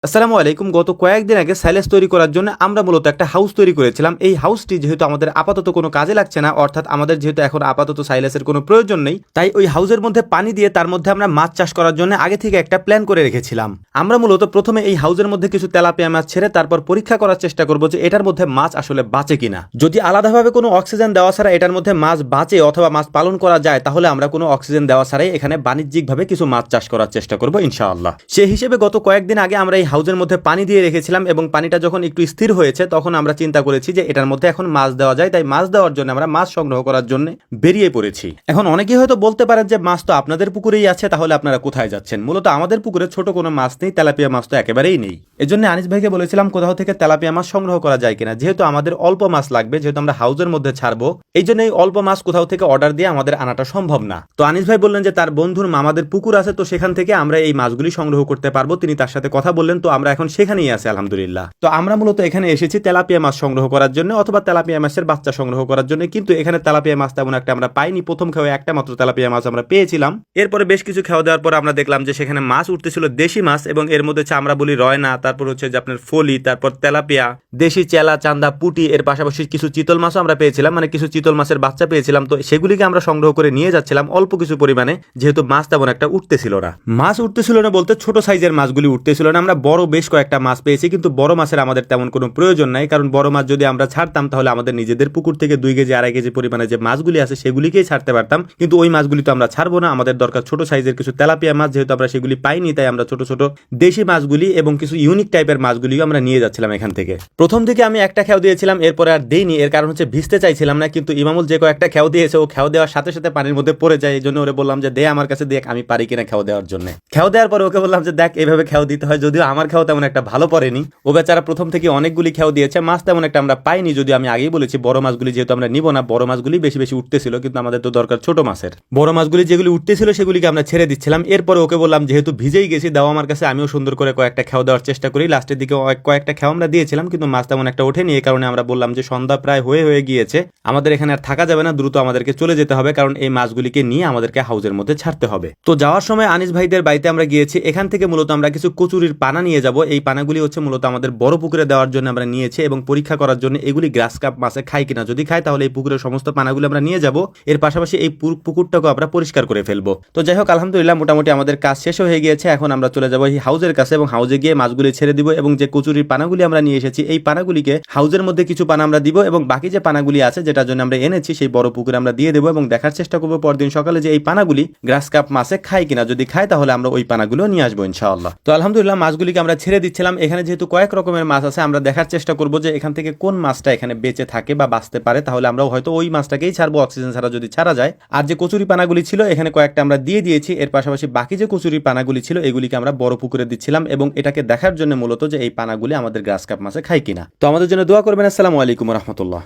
আসসালামু আলাইকুম। গত কয়েকদিন আগে সাইলেজ তৈরি করার জন্য আমরা মূলত একটা হাউস তৈরি করেছিলাম। এই হাউসটি যেহেতু আমাদের আপাতত কোনো কাজে লাগছে না, অর্থাৎ আমাদের যেহেতু এখন আপাতত সাইলেজের কোনো প্রয়োজন নেই, তাই ওই হাউসের মধ্যে পানি দিয়ে তার মধ্যে আমরা মাছ চাষ করার জন্য আগে থেকে একটা প্ল্যান করে রেখেছিলাম। আমরা মূলত প্রথমে এই হাউসের মধ্যে কিছু তেলাপিয়া মাছ ছেড়ে তারপর পরীক্ষা করার চেষ্টা করব যে এটার মধ্যে মাছ আসলে বাঁচে কিনা। যদি আলাদাভাবে কোনো অক্সিজেন দেওয়া ছাড়া এটার মধ্যে মাছ বাঁচে অথবা মাছ পালন করা যায়, তাহলে আমরা কোনো অক্সিজেন দেওয়া ছাড়াই এখানে বাণিজ্যিকভাবে কিছু মাছ চাষ করার চেষ্টা করব ইনশাআল্লাহ। সেই হিসেবে গত কয়েকদিন আগে আমরা এই হাউসের মধ্যে পানি দিয়ে রেখেছিলাম এবং পানিটা যখন একটু স্থির হয়েছে তখন আমরা চিন্তা করেছি যে এটার মধ্যে এখন মাছ দেওয়া যায়, তাই মাছ দেওয়ার জন্য আমরা মাছ সংগ্রহ করার জন্য বেরিয়ে পড়েছি। এখন অনেকেই হয়তো বলতে পারেন যে মাছ তো আপনাদের পুকুরেই আছে, তাহলে আপনারা কোথায় যাচ্ছেন? মূলত আমাদের পুকুরে ছোট কোনো মাছ নেই, তেলাপিয়া মাছ তো একেবারেই নেই। এজন্য আনিস ভাইকে বলেছিলাম কোথাও থেকে তেলাপিয়া মাছ সংগ্রহ করা যায় কিনা, যেহেতু আমাদের অল্প মাছ লাগবে, যেহেতু আমরা হাউসের মধ্যে ছাড়বো, এই জন্য এই অল্প মাছ কোথাও থেকে অর্ডার দিয়ে আমাদের আনাটা সম্ভব না। তো আনিস ভাই বললেন যে তার বন্ধুর মামাদের পুকুর আছে, তো সেখান থেকে আমরা এই মাছগুলি সংগ্রহ করতে পারবো। তিনি তার সাথে কথা বললেন, তো আমরা এখন সেখানেই আছি আলহামদুলিল্লাহ। তো আমরা মূলত এখানে এসেছি তেলাপিয়া মাছ সংগ্রহ করার জন্য অথবা তেলাপিয়া মাছের বাচ্চা সংগ্রহ করার জন্য, কিন্তু এখানে তেলাপিয়া মাছ তেমন একটা আমরা পাইনি। প্রথম খেয়ে একটা মাত্র তেলাপিয়া মাছ আমরা পেয়েছিলাম। এরপরে বেশ কিছু খাওয়া দেওয়ার পর আমরা দেখলাম যে সেখানে মাছ উঠতেছিল, দেশি মাছ, এবং এর মধ্যে আমরা বলি রয়না, তারপর হচ্ছে যে আপনার ফলি, তারপর তেলাপিয়া, দেশি চেলা, চান্দা, পুটি, এর পাশাপাশি কিছু চিতল মাছও আমরা পেয়েছিলাম, মানে কিছু চিতল মাছের বাচ্চা পেয়েছিলাম। তো সেগুলিকে আমরা সংগ্রহ করে নিয়ে যাচ্ছিলাম অল্প কিছু পরিমাণে, যেহেতু মাছ তেমন একটা উঠতেছিল না। মাছ উঠতেছিল না বলতে ছোট সাইজের মাছগুলি উঠতেছিল না। আমরা বড় বেশ কয়েকটা মাছ পেয়েছি, কিন্তু বড় মাছের আমাদের তেমন কোনো প্রয়োজন নাই, কারণ বড় মাছ যদি আমরা ছাড়তাম তাহলে আমাদের নিজেদের পুকুর থেকে 2 কেজি 2.5 কেজি পরিমাণে যে মাছগুলি আছে সেগুলিকেই ছাড়তে পারতাম, কিন্তু ওই মাছগুলি তো আমরা ছাড়বো না। আমাদের দরকার ছোট সাইজের কিছু তেলাপিয়া মাছ, যেহেতু আমরা সেগুলি পাইনি, তাই আমরা ছোট ছোট দেশি মাছগুলি এবং কিছু ইউনিক টাইপের মাছগুলিও আমরা নিয়ে যাচ্ছিলাম এখান থেকে। প্রথম দিকে আমি একটা খেও দিয়েছিলাম, এরপরে আর দেইনি, এর কারণ হচ্ছে ভিজতে চাইছিলাম না, কিন্তু ইমামুল যে কয়েকটা খেও দিয়েছে ও খেও দেওয়ার সাথে সাথে পানির মধ্যে পড়ে যায়। এই জন্য ওরে বললাম যে দে আমার কাছে, দেখ আমি পারি কিনা খেও দেওয়ার জন্য। খেও দেওয়ার পরে ওকে বললাম যে দেখ এইভাবে খেও দিতে হয়, যদিও আমার খেও তেমন একটা ভালো পড়েনি। ও বেচারা প্রথম থেকে অনেকগুলি খেও দিয়েছে, মাছ তেমন একটা আমরা পাইনি। যদি আমি আগেই বলেছি বড় মাছগুলি যেহেতু আমরা নিব না, বড় মাছগুলি বেশি বেশি উঠতেছিল, কিন্তু আমাদের তো দরকার ছোট মাছের। বড় মাছগুলি যেগুলি উঠতেছিল সেগুলিকে আমরা ছেড়ে দিচ্ছিলাম। এরপরে ওকে বললাম যেহেতু ভিজেই গেছি দাও আমার কাছে, আমিও সুন্দর করে কয়েকটা খেও দেওয়ার চেষ্টা করি। লাস্টের দিকে কয়েকটা খেও আমরা দিয়েছিলাম, কিন্তু মাছ তেমন একটা ওঠেনি। এই কারণে আমরা বললাম যে সন্ধ্যা প্রায় হয়ে গিয়েছে, আমাদের এখানে আর থাকা যাবে না, দ্রুত আমাদেরকে চলে যেতে হবে, কারণ এই মাছগুলিকে নিয়ে আমাদেরকে হাউসের মধ্যে ছাড়তে হবে। তো যাওয়ার সময় আনিস ভাইদের বাড়িতে আমরা গিয়েছি, এখান থেকে মূলত আমরা কিছু কচুরির পানা নিয়ে যাব। এই পানাগুলি হচ্ছে মূলত আমাদের বড় পুকুরে দেওয়ার জন্য আমরা নিয়েছি এবং পরীক্ষা করার জন্য এগুলি গ্রাস কাপ মাছে খায় কিনা। যদি খায় তাহলে এই পুকুরের সমস্ত পানাগুলি আমরা নিয়ে যাব। এর পাশাপাশি এই পুকুরটাকে আমরা পরিষ্কার করে ফেলবো। তো যাই হোক আলহামদুলিল্লাহ মোটামুটি আমাদের কাজ শেষ হয়ে গিয়েছে। এখন আমরা চলে যাবো এই হাউসের কাছে এবং হাউসে গিয়ে মাছগুলি ছেড়ে দিব, এবং যে কচুরির পানাগুলি আমরা নিয়ে এসেছি এই পানাগুলিকে হাউসের মধ্যে কিছু পানা আমরা দিব, এবং বাকি যে পানাগুলি আছে যেটার জন্য আমরা এনেছি সেই বড় পুকুরে আমরা দিয়ে দেবো, এবং দেখার চেষ্টা করবো পরদিন সকালে যে এই পানাগুলি গ্রাস কাপ মাছে খায় কিনা। যদি খায় তাহলে আমরা ওই পানাগুলো নিয়ে আসবো ইনশাআল্লাহ। তো আলহামদুলিল্লাহ মাছগুলিকে আমরা ছেড়ে দিচ্ছিলাম। এখানে যেহেতু কয়েক রকমের মাছ আছে, আমরা দেখার চেষ্টা করবো যে এখান থেকে কোন মাছটা এখানে বেঁচে থাকে বা বাঁচতে পারে, তাহলে আমরা হয়তো ওই মাছটাকেই ছাড়বো অক্সিজেন ছাড়া যদি ছাড়া যায়। আর যে কচুরি পানাগুলি ছিল এখানে কয়েকটা আমরা দিয়ে দিয়েছি, এর পাশাপাশি বাকি যে কচুরি পানাগুলি ছিল এগুলিকে আমরা বড় পুকুরে দিচ্ছিলাম, এবং এটাকে দেখার জন্য মূলত যে এই পানাগুলি আমাদের গ্রাস কাপ মাছে খায় কিনা। তো আমাদের জন্য দোয়া করবেন। আসসালামু আলাইকুম রহমতুল্লাহ।